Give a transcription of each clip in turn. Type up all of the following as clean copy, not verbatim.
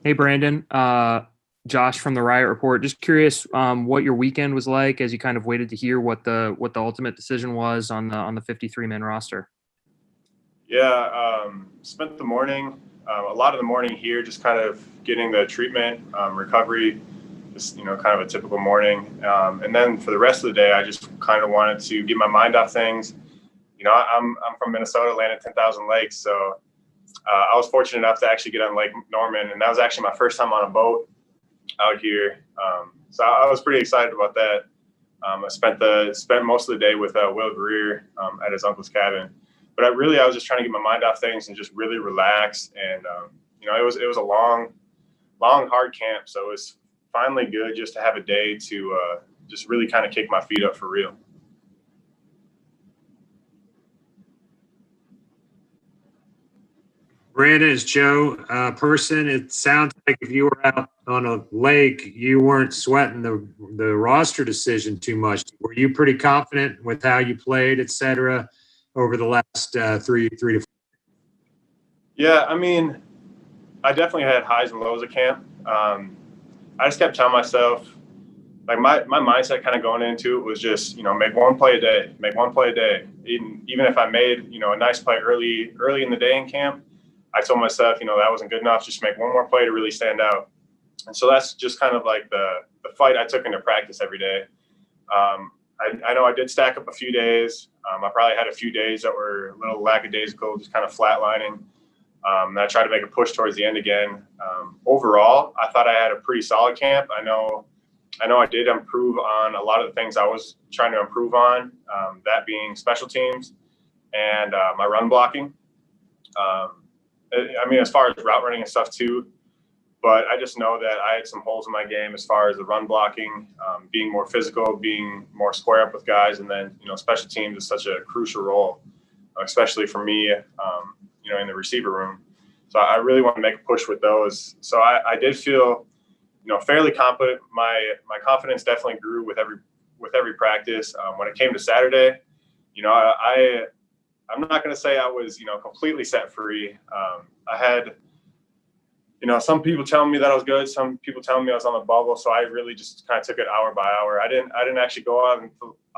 Hey, Brandon. Josh from the Riot Report. Just curious, what your weekend was like as you kind of waited to hear what the ultimate decision was on the 53-man roster. Yeah, spent the morning, a lot of the morning here, just kind of getting the treatment, recovery, just kind of a typical morning. And then for the rest of the day, I just kind of wanted to get my mind off things. I'm from Minnesota, land at 10,000 lakes, so I was fortunate enough to actually get on Lake Norman, and that was actually my first time on a boat out here. So I was pretty excited about that. I spent most of the day with Will Greer at his uncle's cabin, but I was just trying to get my mind off things and just really relax. And it was a long, hard camp, so it was finally good just to have a day to just really kind of kick my feet up for real. Brandon, it's Joe. Person, it sounds like if you were out on a lake, you weren't sweating the roster decision too much. Were you pretty confident with how you played, et cetera, over the last three to four? Yeah, I mean, I definitely had highs and lows at camp. I just kept telling myself, like my mindset kind of going into it was just, make one play a day, make one play a day. Even if I made, a nice play early in the day in camp, I told myself, that wasn't good enough. Just make one more play to really stand out. And so that's just kind of like the fight I took into practice every day. I know I did stack up a few days. I probably had a few days that were a little lackadaisical, just kind of flatlining. And I tried to make a push towards the end again. Overall, I thought I had a pretty solid camp. I know I did improve on a lot of the things I was trying to improve on, that being special teams and my run blocking. I mean, as far as route running and stuff too, but I just know that I had some holes in my game as far as the run blocking, being more physical, being more square up with guys. And then, special teams is such a crucial role, especially for me, in the receiver room. So I really want to make a push with those. So I did feel, fairly confident. My confidence definitely grew with every practice. When it came to Saturday, I'm not going to say I was, completely set free. I had, some people telling me that I was good. Some people telling me I was on the bubble. So I really just kind of took it hour by hour. I didn't actually go out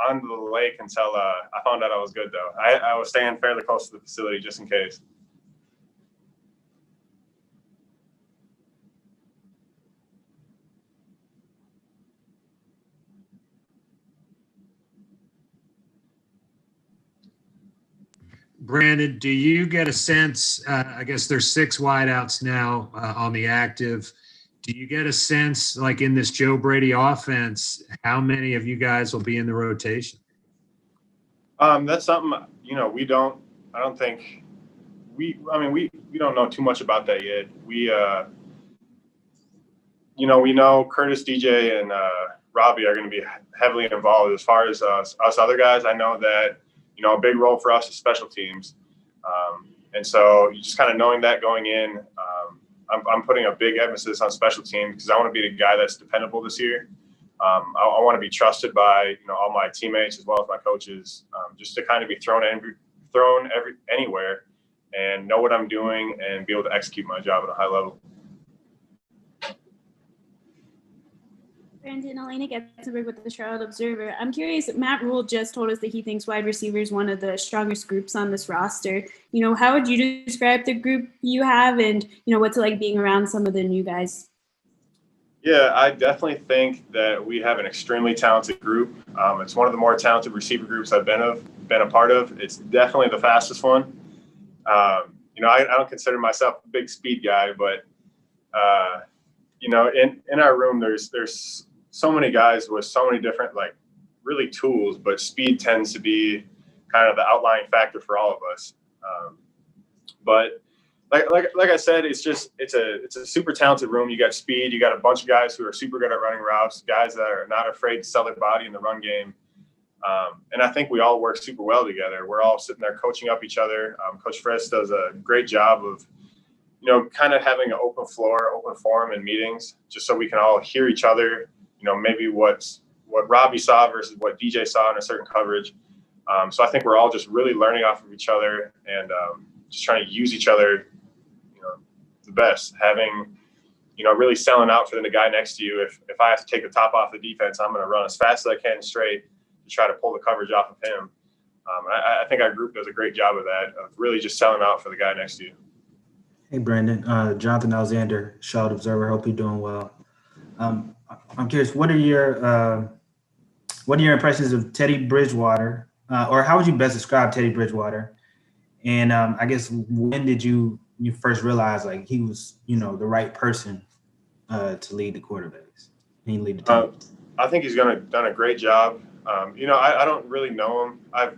onto the lake until I found out I was good, though. I was staying fairly close to the facility just in case. Brandon, do you get a sense, I guess there's 6 wideouts now on the active. Do you get a sense, like in this Joe Brady offense, how many of you guys will be in the rotation? That's something, we don't know too much about that yet. We know Curtis, DJ, and Robbie are going to be heavily involved. As far as us other guys, I know that, a big role for us is special teams. And so just kind of knowing that going in, I'm putting a big emphasis on special teams because I want to be the guy that's dependable this year. I want to be trusted by, all my teammates as well as my coaches, just to kind of be thrown anywhere and know what I'm doing and be able to execute my job at a high level. Brandon, Elena Getzenberg with the Charlotte Observer. I'm curious, Matt Rule just told us that he thinks wide receiver is one of the strongest groups on this roster. How would you describe the group you have and, what's it like being around some of the new guys? Yeah, I definitely think that we have an extremely talented group. It's one of the more talented receiver groups I've been a part of. It's definitely the fastest one. I don't consider myself a big speed guy, but, in our room, there's so many guys with so many different, really tools, but speed tends to be kind of the outlying factor for all of us. But like I said, it's a super talented room. You got speed. You got a bunch of guys who are super good at running routes, guys that are not afraid to sell their body in the run game. And I think we all work super well together. We're all sitting there coaching up each other. Coach Frisk does a great job of, kind of having an open forum in meetings, just so we can all hear each other, maybe what Robbie saw versus what DJ saw in a certain coverage. So I think we're all just really learning off of each other and just trying to use each other, the best. Having really selling out for the guy next to you. If I have to take the top off the defense, I'm going to run as fast as I can straight to try to pull the coverage off of him. I think our group does a great job of that, of really just selling out for the guy next to you. Hey, Brandon. Jonathan Alexander, Charlotte Observer. Hope you're doing well. I'm curious, what are your impressions of Teddy Bridgewater, or how would you best describe Teddy Bridgewater? And I guess when did you first realize like he was, the right person to lead the quarterbacks? And lead the team? I think he's done a great job. I don't really know him. I've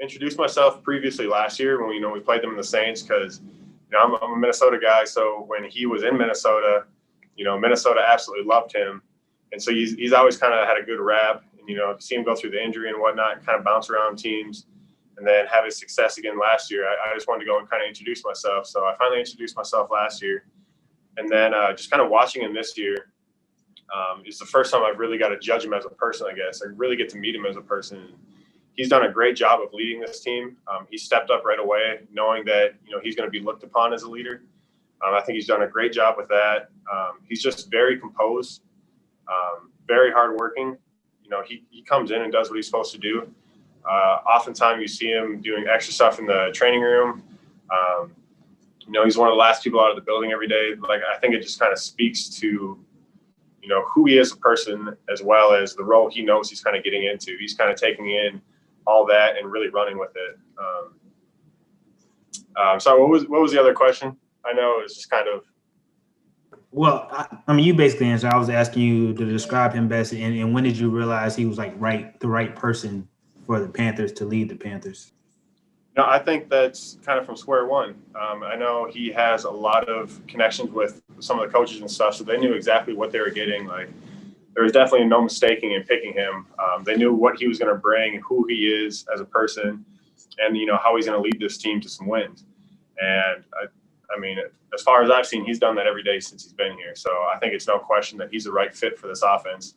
introduced myself previously last year when we played them in the Saints because I'm a Minnesota guy. So when he was in Minnesota, Minnesota absolutely loved him, and so he's always kind of had a good rap. And to see him go through the injury and whatnot, and kind of bounce around teams, and then have his success again last year. I just wanted to go and kind of introduce myself. So I finally introduced myself last year, and then just kind of watching him this year. It's the first time I've really got to judge him as a person, I guess. I really get to meet him as a person. He's done a great job of leading this team. He stepped up right away, knowing that, he's going to be looked upon as a leader. I think he's done a great job with that. He's just very composed, very hardworking. He comes in and does what he's supposed to do. Oftentimes you see him doing extra stuff in the training room. He's one of the last people out of the building every day. Like, I think it just kind of speaks to, who he is as a person, as well as the role he knows he's kind of getting into. He's kind of taking in all that and really running with it. So what was the other question? I know it was just kind of. Well, you basically answered. I was asking you to describe him best, and when did you realize he was the right person for the Panthers to lead the Panthers? I think that's kind of from square one. I know he has a lot of connections with some of the coaches and stuff, so they knew exactly what they were getting. Like, there was definitely no mistaking in picking him. They knew what he was going to bring, who he is as a person, and how he's going to lead this team to some wins. And as far as I've seen, he's done that every day since he's been here. So I think it's no question that he's the right fit for this offense,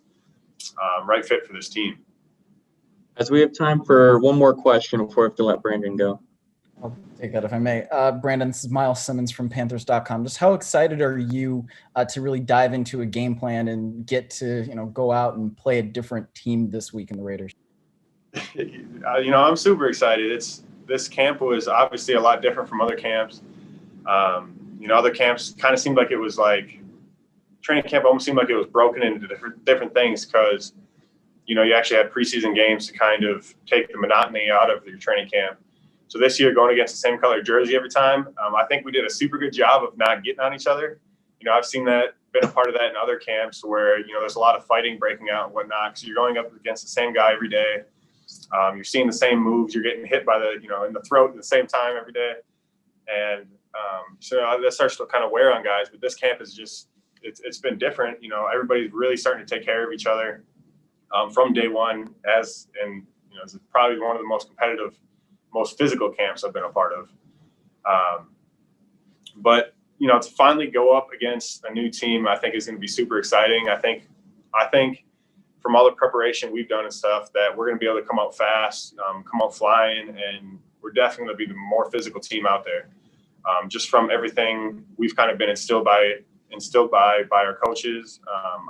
right fit for this team. As we have time for one more question before we have to let Brandon go. I'll take that if I may. Brandon, this is Miles Simmons from Panthers.com. Just how excited are you to really dive into a game plan and get to, go out and play a different team this week in the Raiders? I'm super excited. This camp was obviously a lot different from other camps. Other camps kind of seemed like it was like training camp almost seemed like it was broken into different things because, you actually had preseason games to kind of take the monotony out of your training camp. So this year, going against the same color jersey every time, I think we did a super good job of not getting on each other. I've seen that, been a part of that in other camps where, there's a lot of fighting breaking out and whatnot. So you're going up against the same guy every day. You're seeing the same moves. You're getting hit by in the throat at the same time every day. And so that starts to kind of wear on guys. But this camp is just, it's been different. Everybody's really starting to take care of each other from day one, it's probably one of the most competitive, most physical camps I've been a part of. But to finally go up against a new team, I think is going to be super exciting. I think from all the preparation we've done and stuff that we're going to be able to come out fast, come out flying, and we're definitely going to be the more physical team out there. Just from everything we've kind of been instilled by our coaches,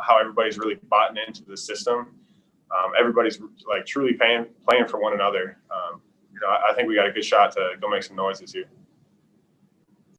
how everybody's really bought into the system. Everybody's like truly playing for one another. I think we got a good shot to go make some noise this year.